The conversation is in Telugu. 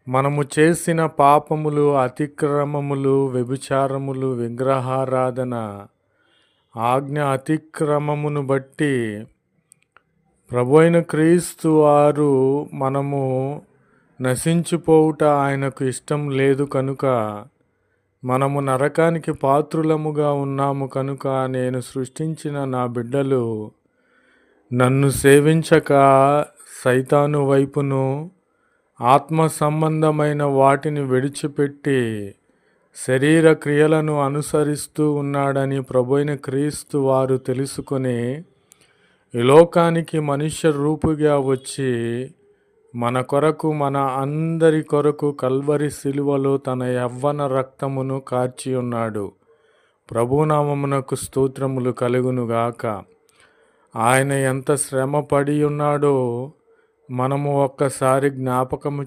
మనము చేసిన పాపములు, అతిక్రమములు, వ్యభిచారములు, విగ్రహారాధన, ఆజ్ఞ అతిక్రమమును బట్టి ప్రభువైన క్రీస్తు వారు మనము నశించిపోవుట ఆయనకు ఇష్టం లేదు కనుక మనము నరకానికి పాత్రులముగా ఉన్నాము కనుక నేను సృష్టించిన నా బిడ్డలు నన్ను సేవించక సైతాను వైపును ఆత్మ సంబంధమైన వాటిని విడిచిపెట్టి శరీర క్రియలను అనుసరిస్తూ ఉన్నాడని ప్రభువైన క్రీస్తు వారు తెలుసుకొని ఈ లోకానికి మనుష్య రూపుగా వచ్చి మన కొరకు, మన అందరి కొరకు కల్వరి శిలువలో తన యవ్వన రక్తమును కార్చి ఉన్నాడు. ప్రభునామమునకు స్తోత్రములు కలుగునుగాక. ఆయన ఎంత శ్రమ పడి ఉన్నాడో మనము ఒక్కసారి జ్ఞాపకము